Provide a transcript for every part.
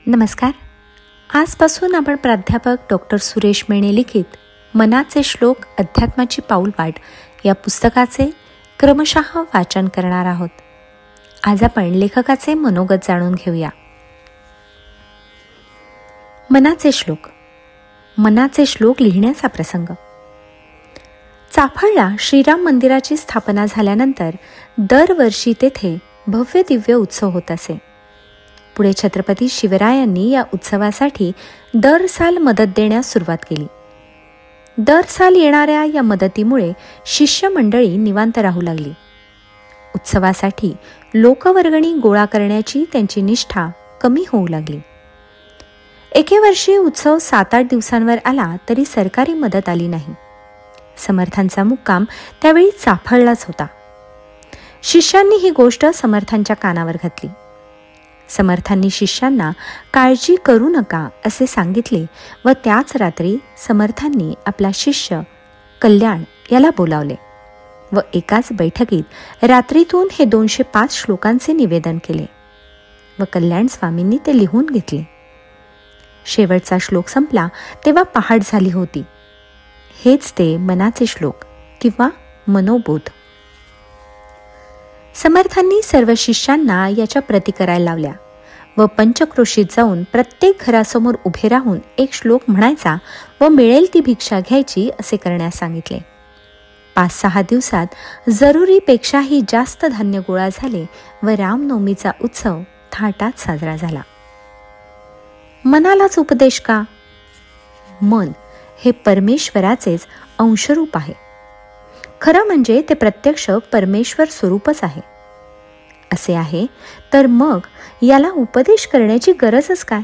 नमस्कार. आजपासून आपण प्राध्यापक डॉक्टर सुरेश मेणे लिखित मनाचे श्लोक अध्यात्माची पाऊलवाट या पुस्तकाचे क्रमशः वाचन करणार आहोत. आज आपण लेखकाचे मनोगत जाणून घेऊया. मनाचे श्लोक. मनाचे श्लोक लिहिण्याचा प्रसंग. चाफळला श्रीराम मंदिराची स्थापना झाल्यानंतर दरवर्षी तेथे भव्य दिव्य उत्सव होत असे. पुढे छत्रपती शिवरायांनी या उत्सवासाठी दर साल मदत देण्यास सुरुवात केली. दर साल येणाऱ्या या मदतीमुळे शिष्यमंडळी निवांत राहू लागली. उत्सवासाठी लोकवर्गणी गोळा करण्याची त्यांची निष्ठा कमी होऊ लागली. एके वर्षी उत्सव 7-8 दिवसांवर आला तरी सरकारी मदत आली नाही. समर्थांचा मुक्काम त्यावेळी चाफळलाच होता. शिष्यांनी ही गोष्ट समर्थांच्या कानावर घातली. समर्थांनी शिष्यांना काळजी करू नका असे सांगितले व त्याच रात्री समर्थांनी आपला शिष्य कल्याण याला बोलावले व एकाच बैठकीत रात्रीतून हे 205 श्लोकांचे निवेदन केले व कल्याण स्वामींनी ते लिहून घेतले. शेवटचा श्लोक संपला तेव्हा पहाट झाली होती. हेच ते मनाचे श्लोक किंवा मनोबोध. समर्थांनी सर्व शिष्यांना याच्या प्रती करायला लावल्या व पंचक्रोशीत जाऊन प्रत्येक घरासमोर उभे राहून एक श्लोक म्हणायचा व मिळेल ती भिक्षा घ्यायची असे करण्यास सांगितले. 5-6 दिवसात जरुरीपेक्षाही जास्त धान्य गोळा झाले व रामनवमीचा उत्सव थाटात साजरा झाला. मनालाच उपदेश का? मन हे परमेश्वराचेच अंशरूप आहे. खरं म्हणजे ते प्रत्यक्ष परमेश्वर स्वरूपच आहे. असे आहे तर मग याला उपदेश करण्याची गरजच काय?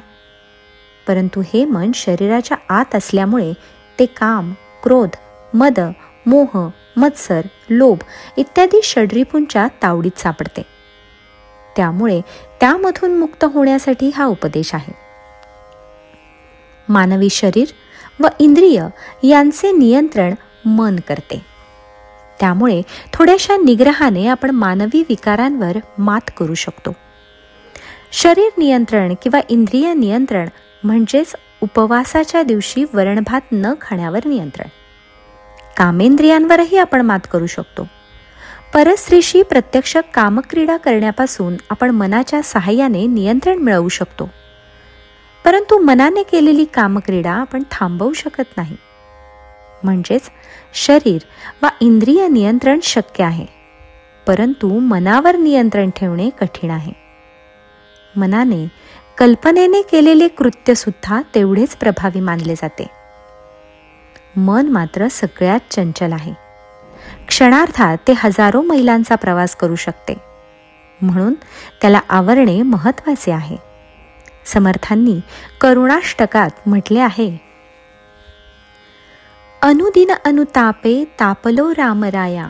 परंतु हे मन शरीराच्या आत असल्यामुळे ते काम, क्रोध, मद, मोह, मत्सर, लोभ इत्यादी षड्रिपूंच्या तावडीत सापडते. त्यामुळे त्यामधून मुक्त होण्यासाठी हा उपदेश आहे. मानवी शरीर व इंद्रिय यांचे नियंत्रण मन करते. त्यामुळे थोड्याशा निग्रहाने आपण मानवी विकारांवर मात करू शकतो. शरीर नियंत्रण किंवा इंद्रिय नियंत्रण म्हणजेच उपवासाच्या दिवशी वरणभात न खाण्यावर नियंत्रण. कामेंद्रियांवरही आपण मात करू शकतो. परस्त्रीशी प्रत्यक्ष कामक्रीडा करण्यापासून आपण मनाच्या सहाय्याने नियंत्रण मिळवू शकतो. परंतु मनाने केलेली कामक्रीडा आपण थांबवू शकत नाही. म्हणजेच शरीर व इंद्रिय नियंत्रण शक्य आहे, परंतु मनावर नियंत्रण ठेवणे कठीण आहे. मनाने कल्पनेने केलेले कृत्य सुद्धा तेवढेच प्रभावी मानले जाते. मन मात्र सगळ्यात चंचल आहे. क्षणार्धात ते हजारो मैलांचा प्रवास करू शकते. म्हणून त्याला आवरणे महत्त्वाचे आहे. समर्थांनी करुणाष्टकात म्हटले आहे, अनुदिन अनुतापे तापलो रामराया,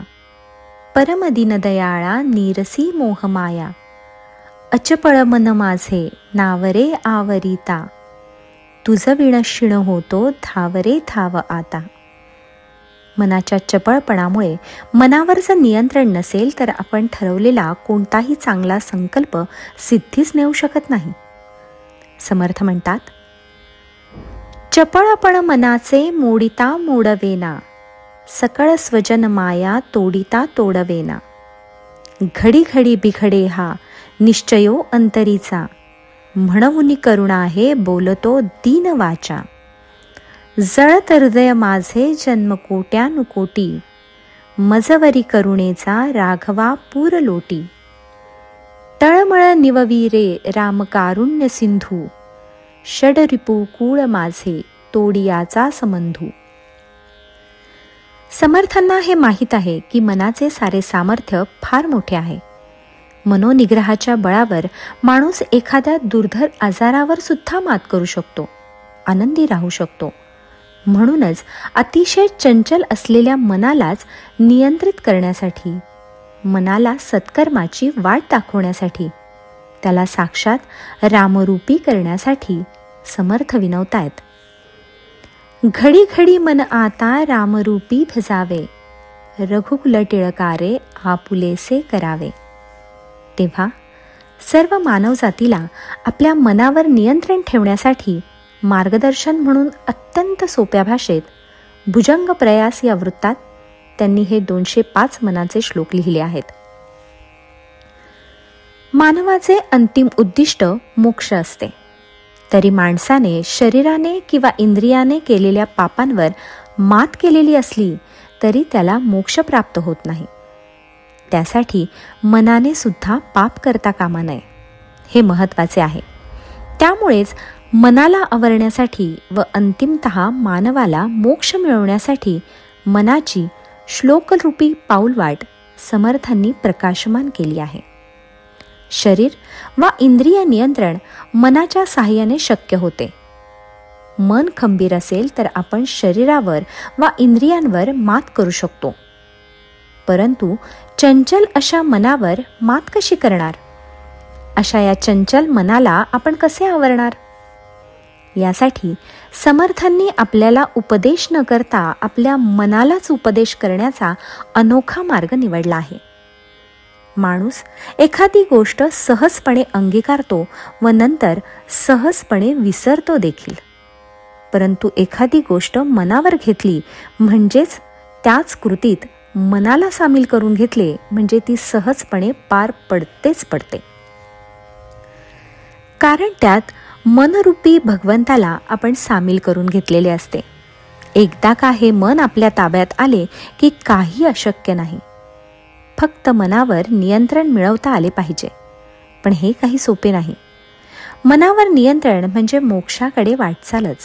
परमदिन दयाळा नीरसी मोहमाया, अचपळ मन माझे नावरे आवरिता, तुझ विणक्षीण होतो धावरे धाव आता. मनाच्या चपळपणामुळे मनावर जर नियंत्रण नसेल तर आपण ठरवलेला कोणताही चांगला संकल्प सिद्धीस नेऊ शकत नाही. समर्थ म्हणतात, चपळपण मनाचे मोडिता मोडवेना, सकळ स्वजन माया तोडिता तोडवेना. घडी घडी बिघडे हा निश्चयो अंतरीचा, म्हणून करुणा हे बोलतो दीन वाचा. जळत हृदय माझे जन्मकोट्यानुकोटी, मजवरी करुणेचा राघवा पूर लोटी. तळमळ निववीरे रामकारुण्य सिंधू, षडरिपू कूळ माझे तोडियाचा संबंधू. समर्थांना हे माहीत आहे की मनाचे सारे सामर्थ्य फार मोठे आहे. मनोनिग्रहाच्या बळावर माणूस एखाद्या दुर्धर आजारावर सुद्धा मात करू शकतो, आनंदी राहू शकतो. म्हणूनच अतिशय चंचल असलेल्या मनालाच नियंत्रित करण्यासाठी, मनाला सत्कर्माची वाट दाखवण्यासाठी, त्याला साक्षात रामरूपी करण्यासाठी समर्थ विनवतायत. घडी घडी मन आता रामरूपी भजावे, रघुकुल टिळकारे आपुलेसे करावे. तेव्हा सर्व मानवजातीला आपल्या मनावर नियंत्रण ठेवण्यासाठी मार्गदर्शन म्हणून अत्यंत सोप्या भाषेत भुजंग प्रयास या वृत्तात त्यांनी हे 205 मनाचे श्लोक लिहिले आहेत. मानवाचे अंतिम उद्दिष्ट मोक्ष असते, तरी माणसाने शरीराने किंवा इंद्रियाने केलेल्या पापांवर मात केलेली असली तरी त्याला मोक्ष प्राप्त होत नाही. त्यासाठी मनाने सुद्धा पाप करता कामा नये, हे महत्त्वाचे आहे. त्यामुळेच मनाला आवरण्यासाठी व अंतिमतः मानवाला मोक्ष मिळवण्यासाठी मनाची श्लोकरूपी पाऊलवाट समर्थांनी प्रकाशमान केली आहे. शरीर व इंद्रिय नियंत्रण मनाच्या साहाय्याने शक्य होते. मन खंबीर असेल तर आपण शरीरावर व इंद्रियांवर मात करू शकतो. परंतु चंचल अशा मनावर मात कशी करणार? अशा या चंचल मनाला आपण कसे आवरणार? यासाठी समर्थांनी आपल्याला उपदेश न करता आपल्या मनालाच उपदेश करण्याचा अनोखा मार्ग निवडला आहे. माणूस एखादी गोष्ट सहजपणे अंगीकारतो व नंतर सहजपणे विसरतो देखील. परंतु एखादी गोष्ट मनावर घेतली म्हणजेच त्याच कृतीत मनाला सामील करून घेतले म्हणजे ती सहजपणे पार पडतेच पडते. कारण त्यात मनरूपी भगवंताला आपण सामील करून घेतलेले असते. एकदा का हे मन आपल्या ताब्यात आले की काही अशक्य नाही. फक्त मनावर नियंत्रण मिळवता आले पाहिजे. पण हे काही सोपे नाही. मनावर नियंत्रण म्हणजे मोक्षाकडे वाटचालच.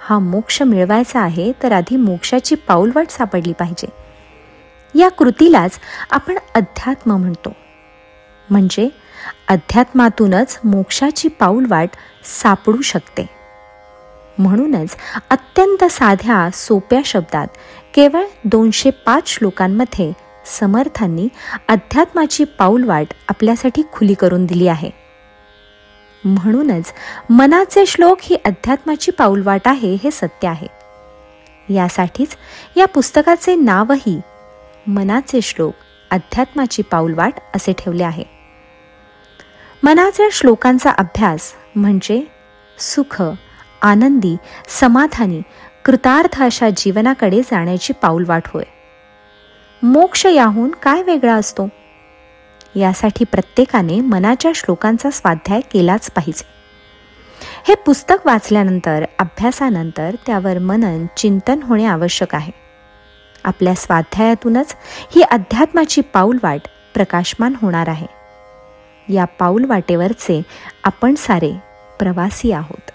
हा मोक्ष मिळवायचा आहे तर आधी मोक्षाची पाऊलवाट सापडली पाहिजे. या कृतीलाच आपण अध्यात्म म्हणतो. म्हणजे अध्यात्मातूनच मोक्षाची पाऊलवाट सापडू शकते. म्हणूनच अत्यंत साध्या सोप्या शब्दात केवळ 205 श्लोकांमध्ये समर्थांनी अध्यात्माची पाऊलवाट आपल्यासाठी खुली करून दिली आहे. म्हणूनच मनाचे श्लोक ही अध्यात्माची पाऊलवाट आहे हे सत्य आहे. यासाठीच या पुस्तकाचे नावही मनाचे श्लोक अध्यात्माची पाऊलवाट असे ठेवले आहे. मनाच्या श्लोकांचा अभ्यास म्हणजे सुख, आनंदी, समाधानी, कृतार्थ अशा जीवनाकडे जाण्याची पाऊलवाट होय. मोक्ष याहून काय वेगळा असतो? यासाठी प्रत्येकाने मनाच्या श्लोकांचा स्वाध्याय केलाच पाहिजे. हे पुस्तक वाचल्यानंतर, अभ्यासानंतर त्यावर मनन, चिंतन होणे आवश्यक आहे. आपल्या स्वाध्यायातूनच ही अध्यात्माची पाऊलवाट प्रकाशमान होणार आहे. या पाऊलवाटेवरचे आपण सारे प्रवासी आहोत.